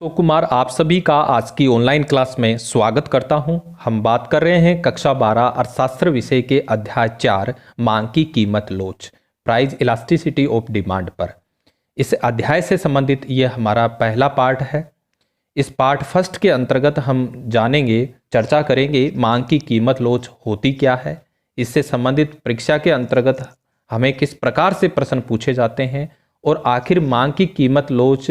तो कुमार, आप सभी का आज की ऑनलाइन क्लास में स्वागत करता हूं। हम बात कर रहे हैं कक्षा 12 अर्थशास्त्र विषय के अध्याय 4 मांग की कीमत लोच, प्राइस इलास्टिसिटी ऑफ डिमांड पर। इस अध्याय से संबंधित यह हमारा पहला पार्ट है। इस पार्ट फर्स्ट के अंतर्गत हम जानेंगे, चर्चा करेंगे मांग की कीमत लोच होती क्या है, इससे संबंधित परीक्षा के अंतर्गत हमें किस प्रकार से प्रश्न पूछे जाते हैं और आखिर मांग की कीमत लोच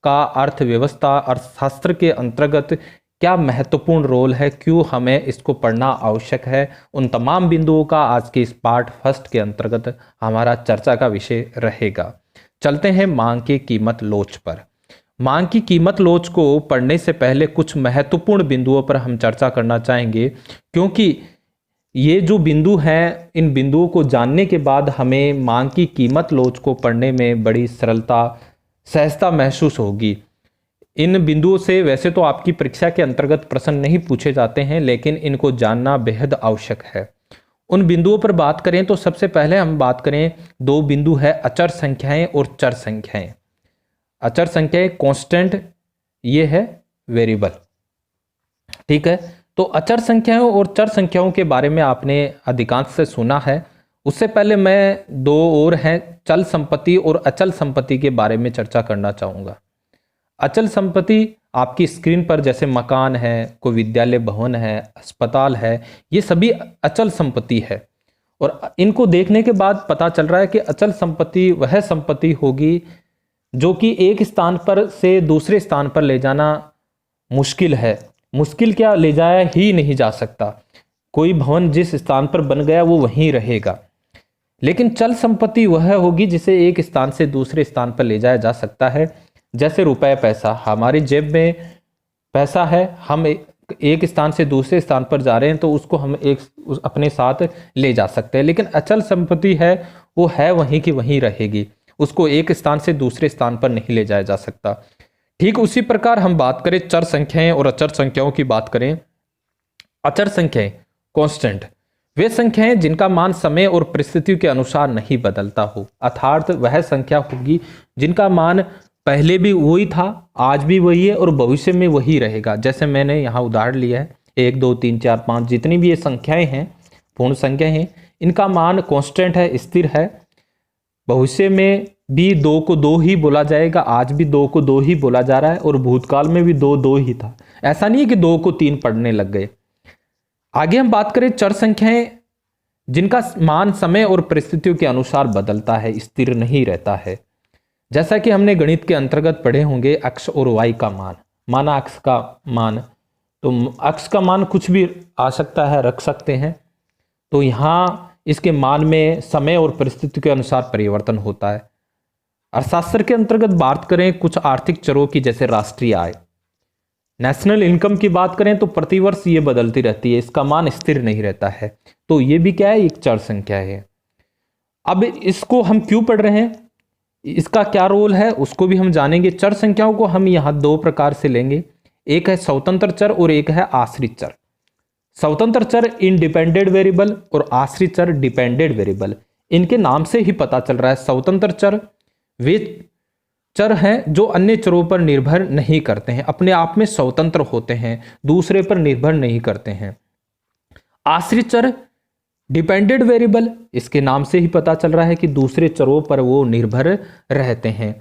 का अर्थव्यवस्था अर्थशास्त्र के अंतर्गत क्या महत्वपूर्ण रोल है, क्यों हमें इसको पढ़ना आवश्यक है। उन तमाम बिंदुओं का आज के इस पार्ट फर्स्ट के अंतर्गत हमारा चर्चा का विषय रहेगा। चलते हैं मांग की कीमत लोच पर। मांग की कीमत लोच को पढ़ने से पहले कुछ महत्वपूर्ण बिंदुओं पर हम चर्चा करना चाहेंगे, क्योंकि ये जो बिंदु हैं, इन बिंदुओं को जानने के बाद हमें मांग की कीमत लोच को पढ़ने में बड़ी सरलता सहजता महसूस होगी। इन बिंदुओं से वैसे तो आपकी परीक्षा के अंतर्गत प्रश्न नहीं पूछे जाते हैं, लेकिन इनको जानना बेहद आवश्यक है। उन बिंदुओं पर बात करें तो सबसे पहले हम बात करें, दो बिंदु है अचर संख्याएं और चर संख्याएं। अचर संख्याएं कांस्टेंट, ये है वेरिएबल, ठीक है। तो अचर संख्याओं और चर संख्याओं के बारे में आपने अधिकांश से सुना है। उससे पहले मैं दो और हैं, चल संपत्ति और अचल संपत्ति के बारे में चर्चा करना चाहूँगा। अचल संपत्ति आपकी स्क्रीन पर जैसे मकान है, कोई विद्यालय भवन है, अस्पताल है, ये सभी अचल संपत्ति है। और इनको देखने के बाद पता चल रहा है कि अचल संपत्ति वह संपत्ति होगी जो कि एक स्थान पर से दूसरे स्थान पर ले जाना मुश्किल है। मुश्किल क्या, ले जाया ही नहीं जा सकता। कोई भवन जिस स्थान पर बन गया वो वहीं रहेगा। लेकिन चल संपत्ति वह होगी जिसे एक स्थान से दूसरे स्थान पर ले जाया जा सकता है। जैसे रुपए, पैसा, हमारी जेब में पैसा है, हम एक स्थान से दूसरे स्थान पर जा रहे हैं तो उसको हम अपने साथ ले जा सकते हैं। लेकिन अचल संपत्ति है, वो है वहीं की वहीं रहेगी, उसको एक स्थान से दूसरे स्थान पर नहीं ले जाया जा सकता। ठीक उसी प्रकार हम बात करें चर संख्याएं और अचर संख्याओं की बात करें। अचर संख्याएं कांस्टेंट, वे संख्याएं जिनका मान समय और परिस्थितियों के अनुसार नहीं बदलता हो, अर्थात वह संख्या होगी जिनका मान पहले भी वही था, आज भी वही है और भविष्य में वही रहेगा। जैसे मैंने यहाँ उदाहरण लिया है, 1 2 3 4 5 जितनी भी ये संख्याएं हैं, पूर्ण संख्या हैं, इनका मान कांस्टेंट है, स्थिर है। भविष्य में भी 2 को 2 ही बोला जाएगा, आज भी 2 को 2 ही बोला जा रहा है और भूतकाल में भी 2 2 ही था। ऐसा नहीं है कि 2 को 3 पढ़ने लग गए। आगे हम बात करें चर संख्याएं जिनका मान समय और परिस्थितियों के अनुसार बदलता है, स्थिर नहीं रहता है। जैसा कि हमने गणित के अंतर्गत पढ़े होंगे, अक्ष और वाई का मान, माना अक्ष का मान, तो अक्ष का मान कुछ भी आ सकता है, रख सकते हैं। तो यहाँ इसके मान में समय और परिस्थिति के अनुसार परिवर्तन होता है। अर्थशास्त्र के अंतर्गत बात करें कुछ आर्थिक चरों की, जैसे राष्ट्रीय आय, नेशनल इनकम की बात करें तो प्रतिवर्ष ये बदलती रहती है, इसका मान स्थिर नहीं रहता है। तो ये भी क्या है, एक चर संख्या है। अब इसको हम क्यों पढ़ रहे हैं, इसका क्या रोल है, उसको भी हम जानेंगे। चर संख्याओं को हम यहाँ दो प्रकार से लेंगे, एक है स्वतंत्र चर और एक है आश्रित चर। स्वतंत्र चर इंडिपेंडेंट वेरिएबल और आश्रित चर डिपेंडेंट वेरिएबल। इनके नाम से ही पता चल रहा है, स्वतंत्र चर वे चर हैं जो अन्य चरों पर निर्भर नहीं करते हैं, अपने आप में स्वतंत्र होते हैं, दूसरे पर निर्भर नहीं करते हैं। आश्रित चर डिपेंडेंट वेरिएबल, इसके नाम से ही पता चल रहा है कि दूसरे चरों पर वो निर्भर रहते हैं।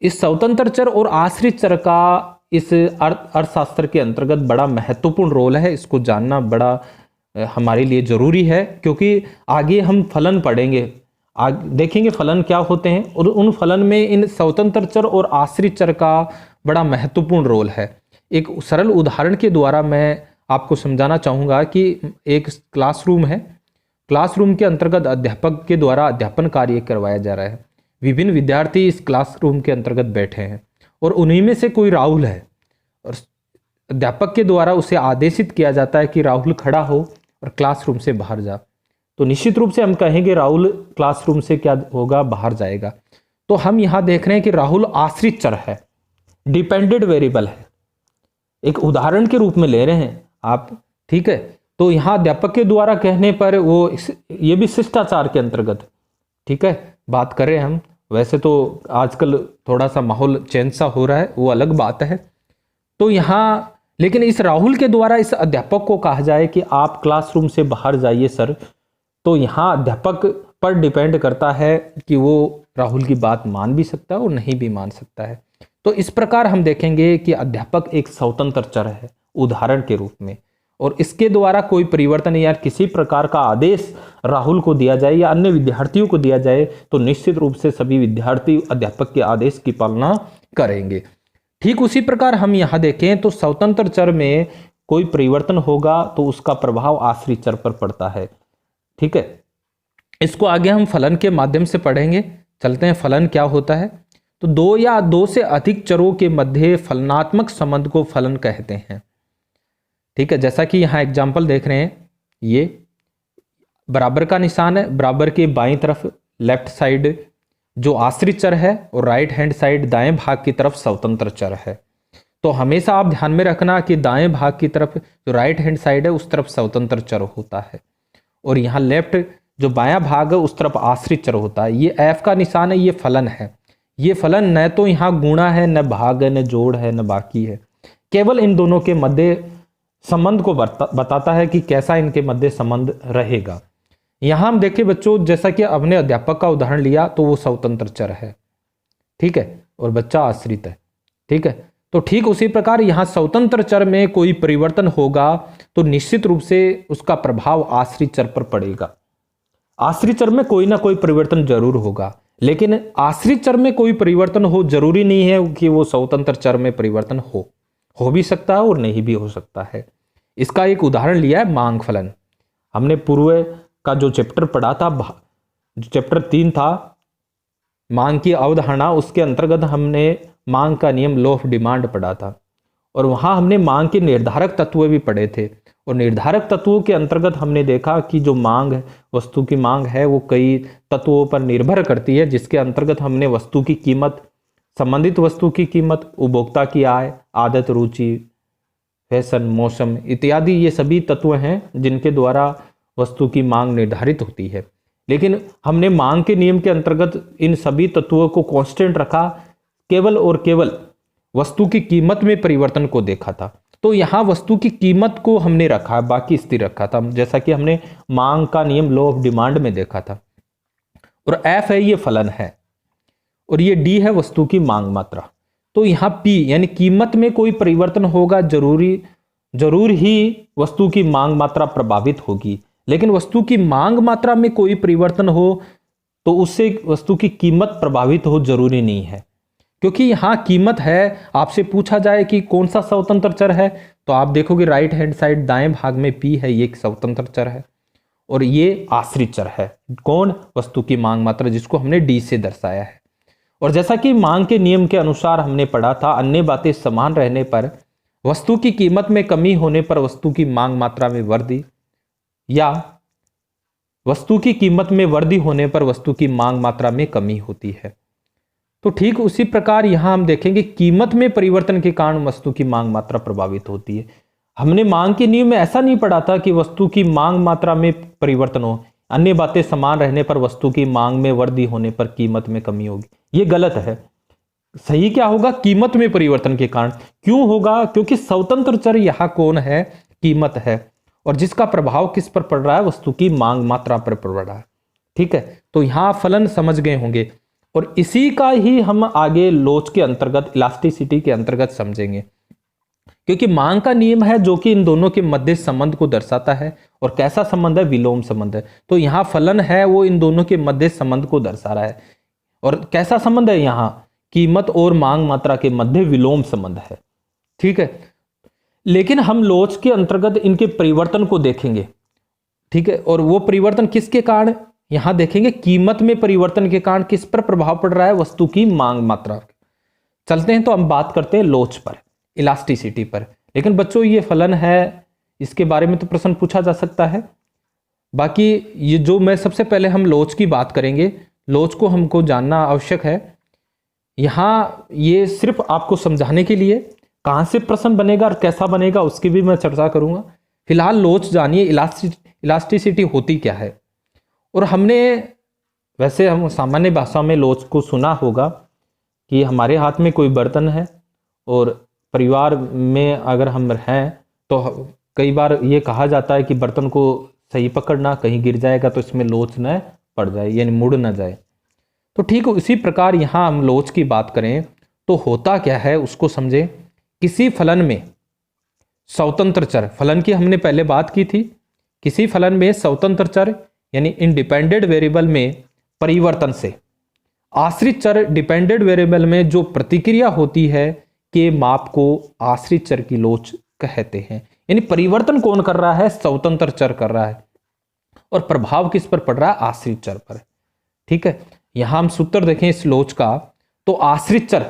इस स्वतंत्र चर और आश्रित चर का इस अर्थशास्त्र के अंतर्गत बड़ा महत्वपूर्ण रोल है। इसको जानना बड़ा हमारे लिए जरूरी है, क्योंकि आगे हम फलन पढ़ेंगे, देखेंगे फलन क्या होते हैं और उन फलन में इन स्वतंत्र चर और आश्रित चर का बड़ा महत्वपूर्ण रोल है। एक सरल उदाहरण के द्वारा मैं आपको समझाना चाहूँगा कि एक क्लासरूम है, क्लासरूम के अंतर्गत अध्यापक के द्वारा अध्यापन कार्य करवाया जा रहा है। विभिन्न विद्यार्थी इस क्लासरूम के अंतर्गत बैठे हैं और उन्हीं में से कोई राहुल है और अध्यापक के द्वारा उसे आदेशित किया जाता है कि राहुल खड़ा हो और क्लासरूम से बाहर जा। तो निश्चित रूप से हम कहेंगे राहुल क्लासरूम से क्या होगा, बाहर जाएगा। तो हम यहाँ देख रहे हैं कि राहुल आश्रित चर है, डिपेंडेंट वेरिएबल है, एक उदाहरण के रूप में ले रहे हैं आप, ठीक है। तो यहाँ अध्यापक के द्वारा कहने पर वो ये भी शिष्टाचार के अंतर्गत, ठीक है, बात करें हम। वैसे तो आजकल थोड़ा सा माहौल चेंज सा हो रहा है, वो अलग बात है, तो यहाँ लेकिन इस राहुल के द्वारा इस अध्यापक को कहा जाए कि आप क्लासरूम से बाहर जाइए सर, तो यहाँ अध्यापक पर डिपेंड करता है कि वो राहुल की बात मान भी सकता है और नहीं भी मान सकता है। तो इस प्रकार हम देखेंगे कि अध्यापक एक स्वतंत्र चर है उदाहरण के रूप में, और इसके द्वारा कोई परिवर्तन या किसी प्रकार का आदेश राहुल को दिया जाए या अन्य विद्यार्थियों को दिया जाए तो निश्चित रूप से सभी विद्यार्थी अध्यापक के आदेश की पालना करेंगे। ठीक उसी प्रकार हम यहाँ देखें तो स्वतंत्र चर में कोई परिवर्तन होगा तो उसका प्रभाव आश्रित चर पर पड़ता है। ठीक है, इसको आगे हम फलन के माध्यम से पढ़ेंगे। चलते हैं, फलन क्या होता है। तो दो या दो से अधिक चरों के मध्य फलनात्मक संबंध को फलन कहते हैं। ठीक है, जैसा कि यहाँ एग्जाम्पल देख रहे हैं, ये बराबर का निशान है, बराबर के बाईं तरफ लेफ्ट साइड जो आश्रित चर है और राइट हैंड साइड दाएं भाग की तरफ स्वतंत्र चर है। तो हमेशा आप ध्यान में रखना कि दाएं भाग की तरफ जो राइट हैंड साइड है उस तरफ स्वतंत्र चर होता है, और यहाँ लेफ्ट जो बायां भाग है उस तरफ आश्रित चर होता है। ये एफ का निशान है, ये फलन है। ये फलन न तो यहाँ गुणा है, न भाग है, न जोड़ है, न बाकी है, केवल इन दोनों के मध्य संबंध को बताता है कि कैसा इनके मध्य संबंध रहेगा। यहां हम देखें बच्चों, जैसा कि अपने अध्यापक का उदाहरण लिया तो वो स्वतंत्र चर है, ठीक है, और बच्चा आश्रित है। ठीक है, तो ठीक उसी प्रकार यहाँ स्वतंत्र चर में कोई परिवर्तन होगा तो निश्चित रूप से उसका प्रभाव आश्रित चर पर पड़ेगा। आश्रित चर में कोई ना कोई परिवर्तन जरूर होगा, लेकिन आश्रित चर में कोई परिवर्तन हो जरूरी नहीं है कि वो स्वतंत्र चर में परिवर्तन हो भी सकता है और नहीं भी हो सकता है। इसका एक उदाहरण लिया है मांग फलन। हमने पूर्व का जो चैप्टर पढ़ा था, जो चैप्टर 3 था मांग की अवधारणा, उसके अंतर्गत हमने मांग का नियम लॉ ऑफ डिमांड पढ़ा था, और वहां हमने मांग के निर्धारक तत्व भी पढ़े थे। और निर्धारक तत्वों के अंतर्गत हमने देखा कि जो मांग है, वस्तु की मांग है, वो कई तत्वों पर निर्भर करती है, जिसके अंतर्गत हमने वस्तु की कीमत, संबंधित वस्तु की कीमत, उपभोक्ता की आय, आदत, रुचि, फैशन, मौसम इत्यादि ये सभी तत्व हैं जिनके द्वारा वस्तु की मांग निर्धारित होती है। लेकिन हमने मांग के नियम के अंतर्गत इन सभी तत्वों को कांस्टेंट रखा, केवल और केवल वस्तु की कीमत में परिवर्तन को देखा था। तो यहाँ वस्तु की कीमत को हमने रखा, बाकी स्थिर रखा था, जैसा कि हमने मांग का नियम लॉ ऑफ डिमांड में देखा था। और एफ है ये फलन है, और ये डी है वस्तु की मांग मात्रा। तो यहाँ पी यानी कीमत में कोई परिवर्तन होगा, जरूर ही वस्तु की मांग मात्रा प्रभावित होगी। लेकिन वस्तु की मांग मात्रा में कोई परिवर्तन हो तो उससे वस्तु की कीमत प्रभावित हो जरूरी नहीं है, क्योंकि यहाँ कीमत है। आपसे पूछा जाए कि कौन सा स्वतंत्र चर है, तो आप देखोगे राइट हैंड साइड दाएं भाग में पी है, ये एक स्वतंत्र चर है, और ये आश्रित चर है। कौन? वस्तु की मांग मात्रा, जिसको हमने डी से दर्शाया है। और जैसा कि मांग के नियम के अनुसार हमने पढ़ा था, अन्य बातें समान रहने पर, वस्तु की कीमत में कमी होने पर वस्तु की मांग मात्रा में वृद्धि, या वस्तु की कीमत में वृद्धि होने पर वस्तु की मांग मात्रा में कमी होती है। तो ठीक उसी प्रकार यहां हम देखेंगे कीमत में परिवर्तन के कारण वस्तु की मांग मात्रा प्रभावित होती है। हमने मांग के नियम में ऐसा नहीं पढ़ा था कि वस्तु की मांग मात्रा में परिवर्तन हो, अन्य बातें समान रहने पर वस्तु की मांग में वृद्धि होने पर कीमत में कमी होगी। ये गलत है। सही क्या होगा? कीमत में परिवर्तन के कारण। क्यों होगा? क्योंकि स्वतंत्र चर यहाँ कौन है? कीमत है, और जिसका प्रभाव किस पर पड़ रहा है? वस्तु की मांग मात्रा पर पड़ रहा है। ठीक है, तो यहाँ फलन समझ गए होंगे, और इसी का ही हम आगे लोच के अंतर्गत, इलास्टिसिटी के अंतर्गत समझेंगे, क्योंकि मांग का नियम है जो कि इन दोनों के मध्य संबंध को दर्शाता है। और कैसा संबंध है? विलोम संबंध है। तो यहाँ फलन है वो इन दोनों के मध्य संबंध को दर्शा रहा है। और कैसा संबंध है? यहाँ कीमत और मांग मात्रा के मध्य विलोम संबंध है। ठीक है, लेकिन हम लोच के अंतर्गत इनके परिवर्तन को देखेंगे। ठीक है, और वो परिवर्तन किसके कारण? यहां देखेंगे कीमत में परिवर्तन के कारण किस पर प्रभाव पड़ रहा है? वस्तु की मांग मात्रा। चलते हैं तो हम बात करते हैं लोच पर, इलास्टिसिटी पर। लेकिन बच्चों ये फलन है, इसके बारे में तो प्रश्न पूछा जा सकता है। बाकी ये जो मैं सबसे पहले हम लोच की बात करेंगे, लोच को हमको जानना आवश्यक है। यहाँ ये सिर्फ आपको समझाने के लिए, कहाँ से प्रश्न बनेगा और कैसा बनेगा उसकी भी मैं चर्चा करूंगा। फिलहाल लोच जानिए, इलास्टिसिटी होती क्या है। और हमने वैसे हम सामान्य भाषा में लोच को सुना होगा कि हमारे हाथ में कोई बर्तन है और परिवार में अगर हम हैं तो कई बार ये कहा जाता है कि बर्तन को सही पकड़ना, कहीं गिर जाएगा तो इसमें लोच न पड़ जाए, यानी मुड़ न जाए। तो ठीक उसी प्रकार यहाँ हम लोच की बात करें तो होता क्या है उसको समझें। किसी फलन में स्वतंत्र चर, फलन की हमने पहले बात की थी, किसी फलन में स्वतंत्र चर यानी इंडिपेंडेंट वेरिएबल में परिवर्तन से आश्रित चर डिपेंडेंट वेरिएबल में जो प्रतिक्रिया होती है के माप को आश्रित चर की लोच कहते हैं। यानी परिवर्तन कौन कर रहा है? स्वतंत्र चर कर रहा है, और प्रभाव किस पर पड़ रहा है? आश्रित चर पर। ठीक है, यहां हम सूत्र देखें इस लोच का, तो आश्रित चर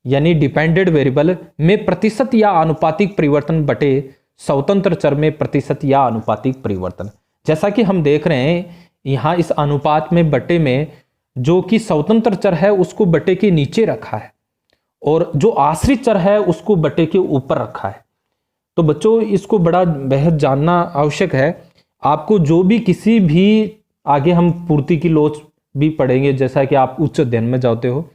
यानी डिपेंडेंट वेरिएबल में प्रतिशत या आनुपातिक परिवर्तन बटे स्वतंत्र चर में प्रतिशत या आनुपातिक परिवर्तन। जैसा कि हम देख रहे हैं यहां इस अनुपात में बटे में जो कि स्वतंत्र चर है उसको बटे के नीचे रखा है, और जो आश्रित चर है उसको बटे के ऊपर रखा है। तो बच्चों इसको बड़ा बेहद जानना आवश्यक है। आपको जो भी किसी भी, आगे हम पूर्ति की लोच भी पढ़ेंगे जैसा कि आप उच्च अध्ययन में जाते हो,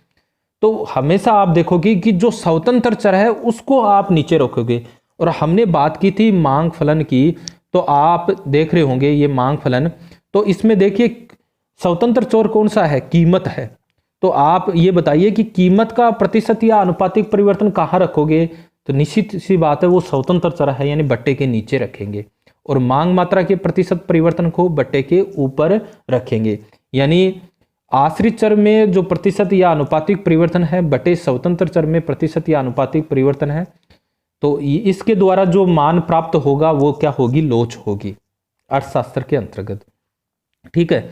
तो हमेशा आप देखोगे कि जो स्वतंत्र चर है उसको आप नीचे रखोगे। और हमने बात की थी मांग फलन की, तो आप देख रहे होंगे ये मांग फलन, तो इसमें देखिए स्वतंत्र चर कौन सा है? कीमत है। तो आप ये बताइए कि कीमत का प्रतिशत या आनुपातिक परिवर्तन कहाँ रखोगे? तो निश्चित सी बात है वो स्वतंत्र चर है, यानी बट्टे के नीचे रखेंगे, और मांग मात्रा के प्रतिशत परिवर्तन को बट्टे के ऊपर रखेंगे। यानी आश्रित चर में जो प्रतिशत या आनुपातिक परिवर्तन है बटे स्वतंत्र चर में प्रतिशत या आनुपातिक परिवर्तन है, तो इसके द्वारा जो मान प्राप्त होगा वो क्या होगी? लोच होगी अर्थशास्त्र के अंतर्गत। ठीक है,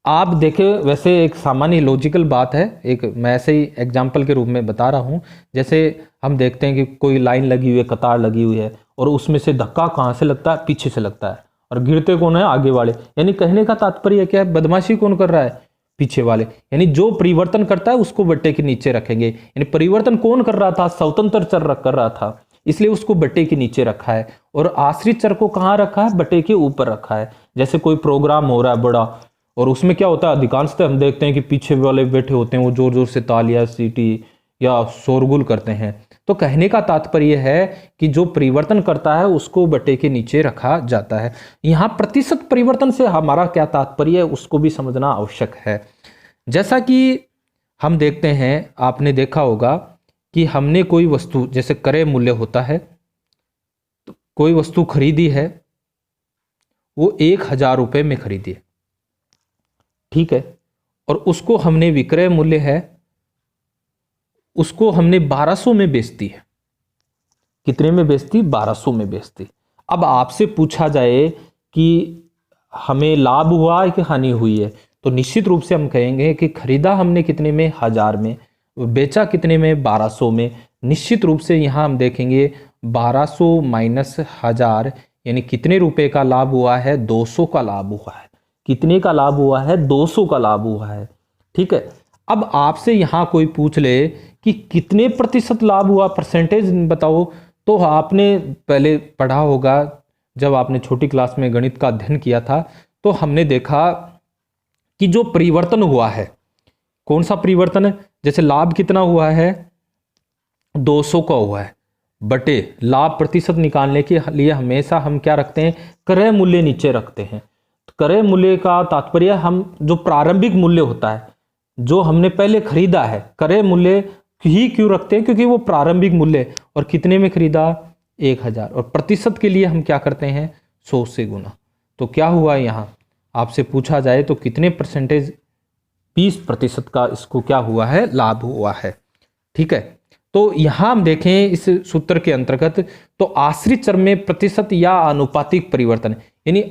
आप देखें वैसे एक सामान्य लॉजिकल बात है, एक मैं ऐसे ही एग्जाम्पल के रूप में बता रहा हूँ। जैसे हम देखते हैं कि कोई लाइन लगी हुई है, कतार लगी हुई है, और उसमें से धक्का कहाँ से लगता है? पीछे से लगता है, और गिरते कौन है? आगे वाले। यानी कहने का तात्पर्य क्या है? बदमाशी कौन कर रहा है? पीछे वाले। यानी जो परिवर्तन करता है उसको बट्टे के नीचे रखेंगे। यानी परिवर्तन कौन कर रहा था? स्वतंत्र चर कर रहा था, इसलिए उसको बट्टे के नीचे रखा है। और आश्रित चर को कहाँ रखा है? बट्टे के ऊपर रखा है। जैसे कोई प्रोग्राम हो रहा है बड़ा, और उसमें क्या होता है? अधिकांशतः हम देखते हैं कि पीछे वाले बैठे होते हैं, वो जोर जोर से तालियां, सीटी या शोरगुल करते हैं। तो कहने का तात्पर्य है कि जो परिवर्तन करता है उसको बट्टे के नीचे रखा जाता है। यहाँ प्रतिशत परिवर्तन से हमारा क्या तात्पर्य है उसको भी समझना आवश्यक है। जैसा कि हम देखते हैं, आपने देखा होगा कि हमने कोई वस्तु, जैसे क्रय मूल्य होता है, तो कोई वस्तु खरीदी है, वो 1000 रुपये में खरीदी है, ठीक है, और उसको हमने विक्रय मूल्य है उसको हमने 1200 में बेचती है। कितने में बेचती? 1200 में बेचती। अब आपसे पूछा जाए कि हमें लाभ हुआ है कि हानि हुई है, तो निश्चित रूप से हम कहेंगे कि खरीदा हमने कितने में? 1000 में, बेचा कितने में? 1200 में। निश्चित रूप से यहाँ हम देखेंगे 1200 माइनस 1000 यानी कितने रुपए का लाभ हुआ है? 200 का लाभ हुआ है। कितने का लाभ हुआ है? 200 का लाभ हुआ है। ठीक है, अब आपसे यहाँ कोई पूछ ले कि कितने प्रतिशत लाभ हुआ, परसेंटेज बताओ, तो आपने पहले पढ़ा होगा जब आपने छोटी क्लास में गणित का अध्ययन किया था, तो हमने देखा कि जो परिवर्तन हुआ है, कौन सा परिवर्तन है? जैसे लाभ कितना हुआ है? 200 का हुआ है, बटे लाभ प्रतिशत निकालने के लिए हमेशा हम क्या रखते हैं? क्रय मूल्य नीचे रखते हैं। क्रय मूल्य का तात्पर्य हम जो प्रारंभिक मूल्य होता है, जो हमने पहले खरीदा है, क्रय मूल्य ही क्यों रखते हैं? क्योंकि वो प्रारंभिक मूल्य, और कितने में खरीदा? 1000, और प्रतिशत के लिए हम क्या करते हैं? 100 से गुना। तो क्या हुआ यहाँ आपसे पूछा जाए तो कितने परसेंटेज? 20% का इसको क्या हुआ है? लाभ हुआ है। ठीक है, तो यहाँ हम देखें इस सूत्र के अंतर्गत, तो आश्रित चर में प्रतिशत या आनुपातिक परिवर्तन यानी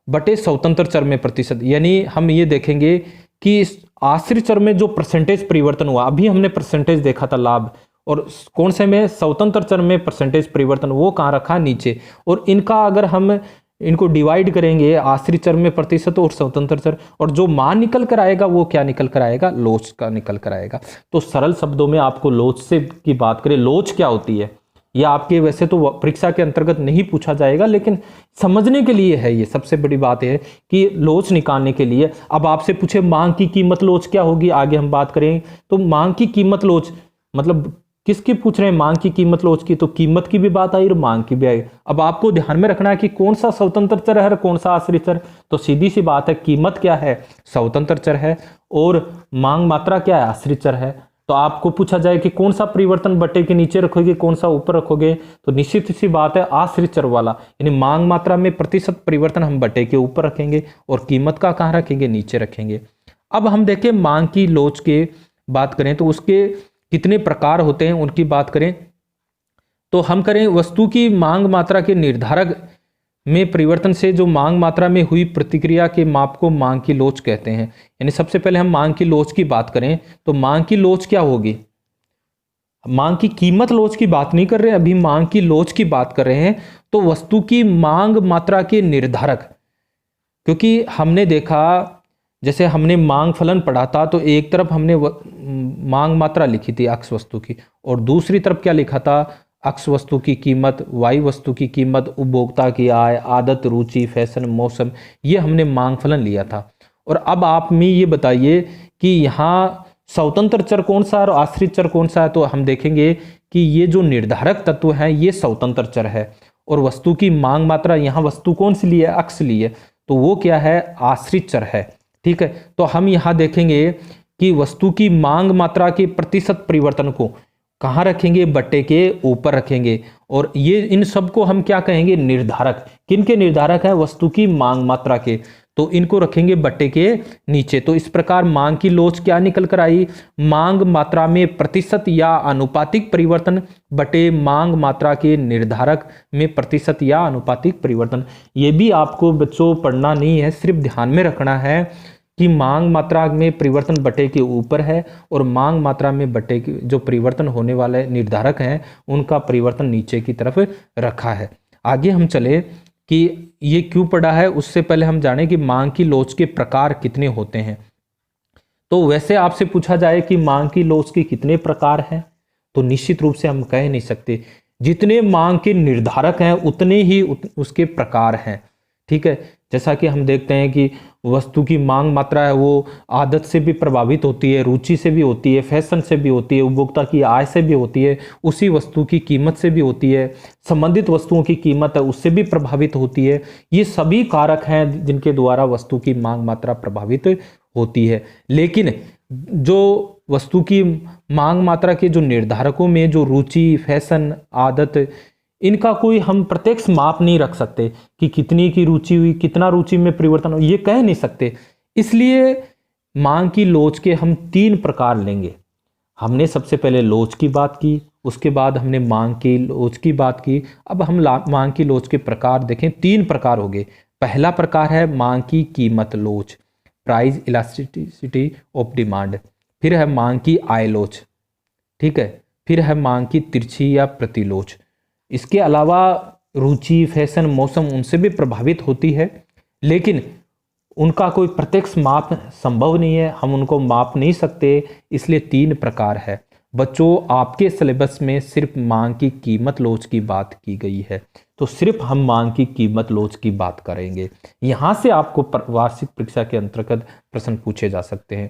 बटे स्वतंत्र चर में प्रतिशत, यानी हम ये देखेंगे कि आश्रित चर में जो परसेंटेज परिवर्तन हुआ, अभी हमने परसेंटेज देखा था लाभ, और कौन से में? स्वतंत्र चर में परसेंटेज परिवर्तन, वो कहाँ रखा? नीचे। और इनका अगर हम इनको डिवाइड करेंगे, आश्रित चर में प्रतिशत और स्वतंत्र चर, और जो मान निकल कर आएगा वो क्या निकल कर आएगा? लोच का निकल कर आएगा। तो सरल शब्दों में आपको लोच से की बात करें, लोच क्या होती है, यह आपके वैसे तो परीक्षा के अंतर्गत नहीं पूछा जाएगा, लेकिन समझने के लिए है। ये सबसे बड़ी बात है कि लोच निकालने के लिए। अब आपसे पूछे मांग की कीमत लोच क्या होगी, आगे हम बात करें, तो मांग की कीमत लोच मतलब किसकी पूछ रहे हैं, मांग की कीमत लोच की, तो कीमत की भी बात आई और मांग की भी आई। अब आपको ध्यान में रखना है कि कौन सा स्वतंत्र चर है और कौन सा आश्रित चर। तो सीधी सी बात है, कीमत क्या है, स्वतंत्र चर है, और मांग मात्रा क्या है, आश्रित चर है। तो आपको पूछा जाए कि कौन सा परिवर्तन बट्टे के नीचे रखोगे, कौन सा ऊपर रखोगे, तो निश्चित सी बात है आश्रित चर वाला, यानी मांग मात्रा में प्रतिशत परिवर्तन हम बट्टे के ऊपर रखेंगे और कीमत का कहाँ रखेंगे, नीचे रखेंगे। अब हम देखें मांग की लोच के बात करें तो उसके कितने प्रकार होते हैं, उनकी बात करें तो हम करें वस्तु की मांग मात्रा के निर्धारक में परिवर्तन से जो मांग मात्रा में हुई प्रतिक्रिया के माप को मांग की लोच कहते हैं। यानी सबसे पहले हम मांग की लोच की बात करें तो मांग की लोच क्या होगी, मांग की कीमत लोच की बात नहीं कर रहे, अभी मांग की लोच की बात कर रहे हैं। तो वस्तु की मांग मात्रा के निर्धारक, क्योंकि हमने देखा जैसे हमने मांग फलन पढ़ा था तो एक तरफ हमने मांग मात्रा लिखी थी अक्ष वस्तु की, और दूसरी तरफ क्या लिखा था, अक्ष वस्तु की कीमत, वाई वस्तु की कीमत, उपभोक्ता की आय, आदत, रुचि, फैशन, मौसम, ये हमने मांग फलन लिया था। और अब आप में ये बताइए कि यहाँ स्वतंत्र चर कौन सा है और आश्रित चर कौन सा है। तो हम देखेंगे कि ये जो निर्धारक तत्व है ये स्वतंत्र चर है, और वस्तु की मांग मात्रा, यहाँ वस्तु कौन सी ली है, अक्ष ली है, तो वो क्या है, आश्रित चर है। ठीक है, तो हम यहाँ देखेंगे कि वस्तु की मांग मात्रा के प्रतिशत परिवर्तन को कहाँ रखेंगे, बट्टे के ऊपर रखेंगे, और ये इन सब को हम क्या कहेंगे, निर्धारक। किन के निर्धारक है, वस्तु की मांग मात्रा के, तो इनको रखेंगे बट्टे के नीचे। तो इस प्रकार मांग की लोच क्या निकल कर आई, मांग मात्रा में प्रतिशत या अनुपातिक परिवर्तन बटे मांग मात्रा के निर्धारक में प्रतिशत या अनुपातिक परिवर्तन। ये भी आपको बच्चों पढ़ना नहीं है, सिर्फ ध्यान में रखना है कि मांग मात्रा में परिवर्तन बटे के ऊपर है और मांग मात्रा में बटे के जो परिवर्तन होने वाले निर्धारक हैं उनका परिवर्तन नीचे की तरफ रखा है। आगे हम चले कि ये क्यों पढ़ा है, उससे पहले हम जाने कि मांग की लोच के प्रकार कितने होते हैं। तो वैसे आपसे पूछा जाए कि मांग की लोच के कितने प्रकार हैं, तो निश्चित रूप से हम कह नहीं सकते। जितने मांग के निर्धारक हैं उतने ही उसके प्रकार हैं। ठीक है, जैसा कि हम देखते हैं कि वस्तु की मांग मात्रा है वो आदत से भी प्रभावित होती है, रुचि से भी होती है, फैशन से भी होती है, उपभोक्ता की आय से भी होती है, उसी वस्तु की कीमत से भी होती है, संबंधित वस्तुओं की कीमत है उससे भी प्रभावित होती है। ये सभी कारक हैं जिनके द्वारा वस्तु की मांग मात्रा प्रभावित होती है। लेकिन जो वस्तु की मांग मात्रा के जो निर्धारकों में जो रुचि, फैशन, आदत, इनका कोई हम प्रत्यक्ष माप नहीं रख सकते कि कितनी की रुचि हुई, कितना रुचि में परिवर्तन हो, ये कह नहीं सकते। इसलिए मांग की लोच के हम 3 प्रकार लेंगे। हमने सबसे पहले लोच की बात की, उसके बाद हमने मांग की लोच की बात की, अब हम मांग की लोच के प्रकार देखें। 3 प्रकार हो गए। पहला प्रकार है मांग की कीमत लोच, प्राइस इलास्टिसिटी ऑफ डिमांड। फिर है मांग की आय लोच, ठीक है। फिर है मांग की तिरछी या प्रतिलोच। इसके अलावा रुचि, फैशन, मौसम उनसे भी प्रभावित होती है, लेकिन उनका कोई प्रत्यक्ष माप संभव नहीं है, हम उनको माप नहीं सकते, इसलिए 3 प्रकार है। बच्चों आपके सिलेबस में सिर्फ मांग की कीमत लोच की बात की गई है, तो सिर्फ हम मांग की कीमत लोच की बात करेंगे। यहाँ से आपको वार्षिक परीक्षा के अंतर्गत प्रश्न पूछे जा सकते हैं।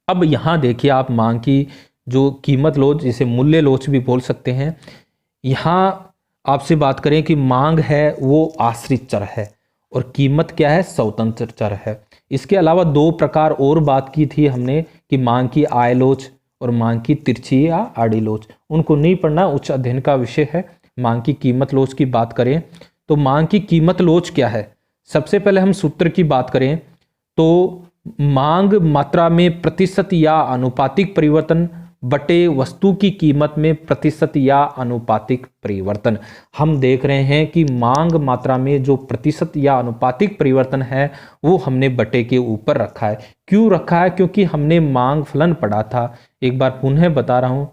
अब यहाँ देखिए आप मांग की जो कीमत लोच, जिसे मूल्य लोच भी बोल सकते हैं, यहाँ आपसे बात करें कि मांग है वो आश्रित चर है और कीमत क्या है, स्वतंत्र चर है। इसके अलावा 2 प्रकार और बात की थी हमने कि मांग की आय लोच और मांग की तिरछी या आड़ी लोच। उनको नहीं पढ़ना, उच्च अध्ययन का विषय है। मांग की कीमत लोच की बात करें तो मांग की कीमत लोच क्या है, सबसे पहले हम सूत्र की बात करें तो मांग मात्रा में प्रतिशत या अनुपातिक परिवर्तन बटे वस्तु की कीमत में प्रतिशत या अनुपातिक परिवर्तन। हम देख रहे हैं कि मांग मात्रा में जो प्रतिशत या अनुपातिक परिवर्तन है वो हमने बटे के ऊपर रखा है। क्यों रखा है, क्योंकि हमने मांग फलन पढ़ा था। एक बार पुनः बता रहा हूं,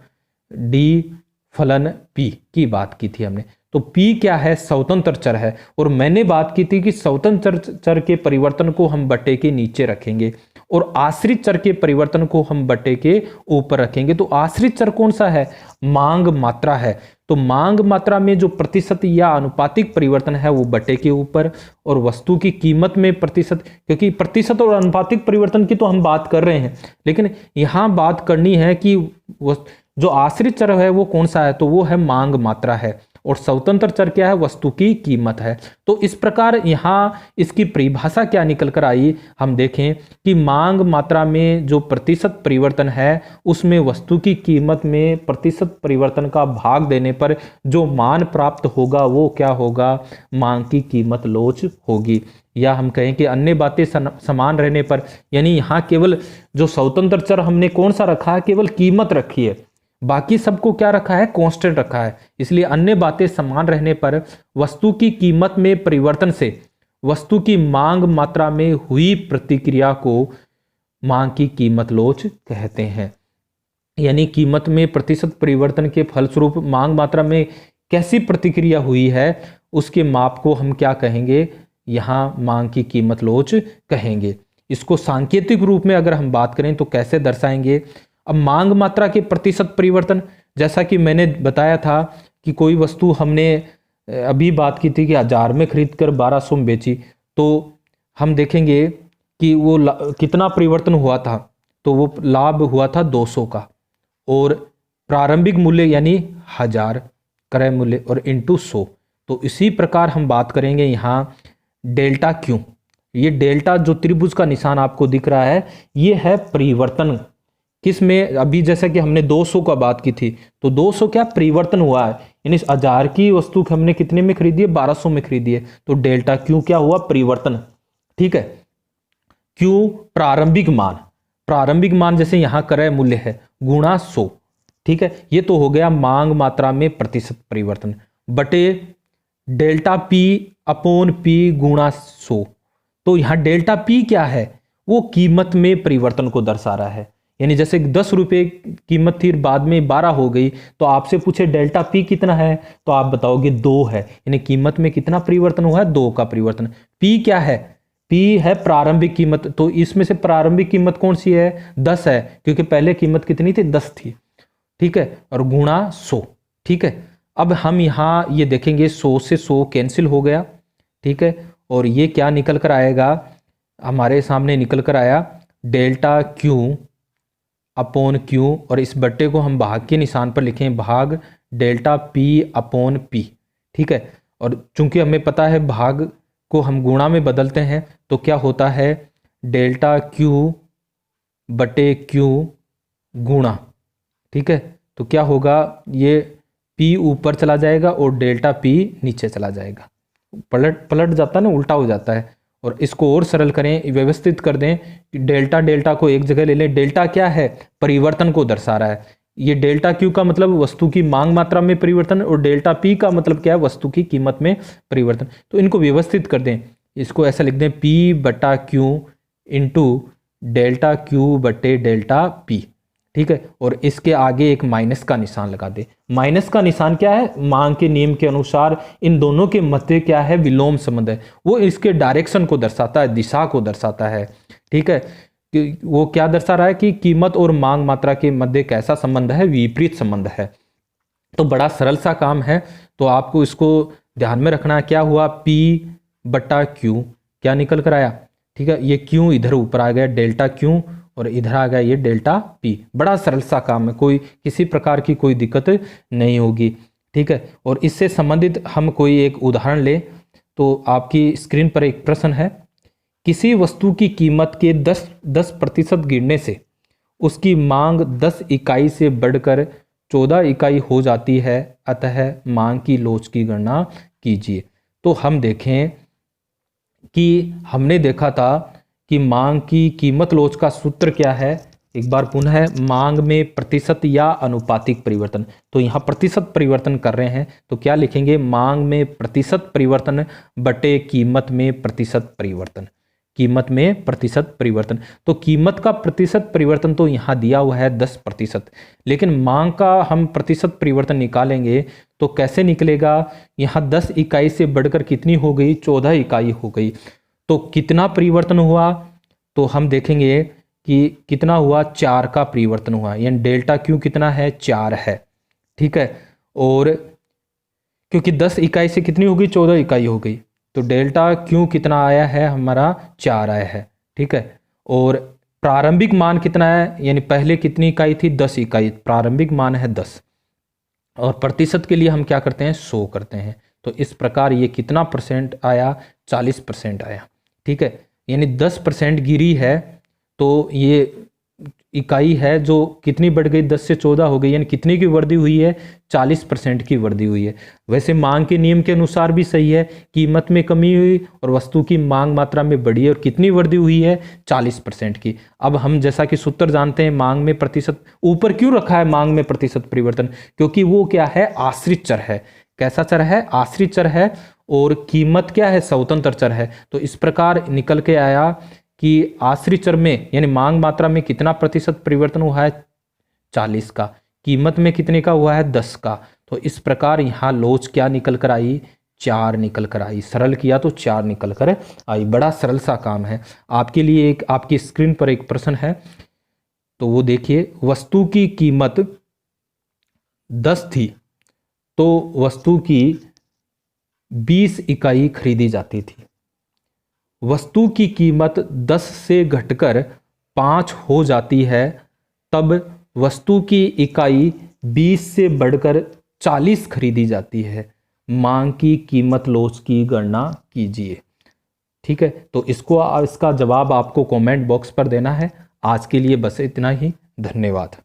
डी फलन पी की बात की थी हमने। तो पी क्या है, स्वतंत्र चर है, और मैंने बात की थी कि स्वतंत्र चर के परिवर्तन को हम बटे के नीचे रखेंगे और आश्रित चर के परिवर्तन को हम बटे के ऊपर रखेंगे। तो आश्रित चर कौन सा है, मांग मात्रा है। तो मांग मात्रा में जो प्रतिशत या अनुपातिक परिवर्तन है वो बटे के ऊपर, और वस्तु की कीमत में प्रतिशत, क्योंकि प्रतिशत और अनुपातिक परिवर्तन की तो हम बात कर रहे हैं, लेकिन यहाँ बात करनी है कि जो आश्रित चर है वो कौन सा है, तो वो है मांग मात्रा है, और स्वतंत्र चर क्या है, वस्तु की कीमत है। तो इस प्रकार यहाँ इसकी परिभाषा क्या निकल कर आई, हम देखें कि मांग मात्रा में जो प्रतिशत परिवर्तन है उसमें वस्तु की कीमत में प्रतिशत परिवर्तन का भाग देने पर जो मान प्राप्त होगा वो क्या होगा, मांग की कीमत लोच होगी। या हम कहें कि अन्य बातें समान रहने पर, यानी यहाँ केवल जो स्वतंत्र चर हमने कौन सा रखा है, केवल कीमत रखी है, बाकी सबको क्या रखा है, कांस्टेंट रखा है। इसलिए अन्य बातें समान रहने पर वस्तु की कीमत में परिवर्तन से वस्तु की मांग मात्रा में हुई प्रतिक्रिया को मांग की कीमत लोच कहते हैं। यानी कीमत में प्रतिशत परिवर्तन के फलस्वरूप मांग मात्रा में कैसी प्रतिक्रिया हुई है उसके माप को हम क्या कहेंगे, यहाँ मांग की कीमत लोच कहेंगे। इसको सांकेतिक रूप में अगर हम बात करें तो कैसे दर्शाएंगे। अब मांग मात्रा के प्रतिशत परिवर्तन, जैसा कि मैंने बताया था कि कोई वस्तु हमने अभी बात की थी कि 1000 में खरीद कर 1200 में बेची, तो हम देखेंगे कि वो कितना परिवर्तन हुआ था, तो वो लाभ हुआ था 200 का, और प्रारंभिक मूल्य यानी 1000 क्रय मूल्य और इंटू 100। तो इसी प्रकार हम बात करेंगे यहाँ डेल्टा क्यू। ये डेल्टा जो त्रिभुज का निशान आपको दिख रहा है ये है परिवर्तन किस में, अभी जैसा कि हमने 200 का बात की थी, तो 200 क्या परिवर्तन हुआ है, यानी 1000 की वस्तु हमने कितने में खरीदी है, 1200 में खरीदी है, तो डेल्टा क्यू क्या हुआ, परिवर्तन। ठीक है, क्यू प्रारंभिक मान, प्रारंभिक मान जैसे यहाँ क्रय मूल्य है गुणा 100। ठीक है, ये तो हो गया मांग मात्रा में प्रतिशत परिवर्तन बटे डेल्टा पी अपॉन पी गुणा 100। तो यहाँ डेल्टा पी क्या है, वो कीमत में परिवर्तन को दर्शा रहा है। यानी जैसे 10 रुपये कीमत थी बाद में 12 हो गई, तो आपसे पूछे डेल्टा पी कितना है, तो आप बताओगे 2 है, यानी कीमत में कितना परिवर्तन हुआ है, 2 का परिवर्तन। पी क्या है, पी है प्रारंभिक कीमत, तो इसमें से प्रारंभिक कीमत कौन सी है, 10 है, क्योंकि पहले कीमत कितनी थी, 10 थी। ठीक है, और गुणा 100। ठीक है, अब हम यहाँ ये देखेंगे 100 से 100 कैंसिल हो गया। ठीक है, और ये क्या निकल कर आएगा, हमारे सामने निकल कर आया डेल्टा क्यू अपॉन क्यू, और इस बट्टे को हम भाग के निशान पर लिखें, भाग डेल्टा पी अपॉन पी। ठीक है, और चूंकि हमें पता है भाग को हम गुणा में बदलते हैं, तो क्या होता है डेल्टा क्यू बटे क्यू गुणा। ठीक है, तो क्या होगा, ये पी ऊपर चला जाएगा और डेल्टा पी नीचे चला जाएगा, पलट जाता है ना, उल्टा हो जाता है। और इसको और सरल करें, व्यवस्थित कर दें, डेल्टा डेल्टा को एक जगह ले लें। डेल्टा क्या है, परिवर्तन को दर्शा रहा है। ये डेल्टा क्यू का मतलब वस्तु की मांग मात्रा में परिवर्तन, और डेल्टा पी का मतलब क्या है, वस्तु की कीमत में परिवर्तन। तो इनको व्यवस्थित कर दें, इसको ऐसा लिख दें, पी बटा क्यू इंटू डेल्टा क्यू बटे डेल्टा पी। ठीक है, और इसके आगे एक माइनस का निशान लगा दे। माइनस का निशान क्या है, मांग के नियम के अनुसार इन दोनों के मध्य क्या है, विलोम संबंध है, वो इसके डायरेक्शन को दर्शाता है, दिशा को दर्शाता है। ठीक है, कि वो क्या दर्शा रहा है कि कीमत और मांग मात्रा के मध्य कैसा संबंध है, विपरीत संबंध है। तो बड़ा सरल सा काम है, तो आपको इसको ध्यान में रखना है। क्या हुआ, पी बटा क्यू क्या निकल कर आया। ठीक है, ये क्यू इधर ऊपर आ गया डेल्टा क्यू, और इधर आ गया ये डेल्टा पी। बड़ा सरल सा काम है, कोई किसी प्रकार की कोई दिक्कत नहीं होगी। ठीक है, और इससे संबंधित हम कोई एक उदाहरण ले, तो आपकी स्क्रीन पर एक प्रश्न है, किसी वस्तु की कीमत के 10% गिरने से उसकी मांग 10 इकाई से बढ़कर 14 इकाई हो जाती है, अतः मांग की लोच की गणना कीजिए। तो हम देखें कि हमने देखा था कि मांग की कीमत लोच का सूत्र क्या है, एक बार पुनः, मांग में प्रतिशत या अनुपातिक परिवर्तन। तो यहाँ प्रतिशत परिवर्तन कर रहे हैं, तो क्या लिखेंगे, मांग में प्रतिशत परिवर्तन बटे कीमत में प्रतिशत परिवर्तन, कीमत में प्रतिशत परिवर्तन। तो कीमत का प्रतिशत परिवर्तन तो यहाँ दिया हुआ है 10%, लेकिन मांग का हम प्रतिशत परिवर्तन निकालेंगे तो कैसे निकलेगा, यहाँ 10 इकाई से बढ़कर कितनी हो गई, 14 इकाई हो गई। तो कितना परिवर्तन हुआ, तो हम देखेंगे कि कितना हुआ, 4 का परिवर्तन हुआ, यानी डेल्टा क्यू कितना है, 4 है। ठीक है, और क्योंकि 10 इकाई से कितनी हो गई, 14 इकाई हो गई, तो डेल्टा क्यू कितना आया है हमारा, 4 आया है। ठीक है, और प्रारंभिक मान कितना है, यानी पहले कितनी इकाई थी, 10 इकाई, प्रारंभिक मान है 10, और प्रतिशत के लिए हम क्या करते हैं, 100 करते हैं। तो इस प्रकार ये कितना परसेंट आया, 40% आया। ठीक है, यानी 10% गिरी है, तो ये इकाई है जो कितनी बढ़ गई, 10 से 14 हो गई, यानी कितनी की वृद्धि हुई है, 40% की वृद्धि हुई है। वैसे मांग के नियम के अनुसार भी सही है, कीमत में कमी हुई और वस्तु की मांग मात्रा में बढ़ी है, और कितनी वृद्धि हुई है, 40% की। अब हम जैसा कि सूत्र जानते हैं, मांग में प्रतिशत ऊपर क्यों रखा है, मांग में प्रतिशत परिवर्तन, क्योंकि वो क्या है, आश्रित चर है। कैसा चर है, आश्रित चर है, और कीमत क्या है, स्वतंत्र चर है। तो इस प्रकार निकल के आया कि आश्रित चर में यानी मांग मात्रा में कितना प्रतिशत परिवर्तन हुआ है, 40 का, कीमत में कितने का हुआ है, 10 का। तो इस प्रकार यहाँ लोच क्या निकल कर आई, 4 निकल कर आई। सरल किया तो 4 निकल कर आई। बड़ा सरल सा काम है। आपके लिए एक आपकी स्क्रीन पर एक प्रश्न है, तो वो देखिए, वस्तु की कीमत 10 थी, तो वस्तु की 20 इकाई खरीदी जाती थी। वस्तु की कीमत 10 से घटकर 5 हो जाती है, तब वस्तु की इकाई 20 से बढ़कर 40 खरीदी जाती है। मांग की कीमत लोच की गणना कीजिए। ठीक है, तो इसका जवाब आपको कमेंट बॉक्स पर देना है। आज के लिए बस इतना ही। धन्यवाद।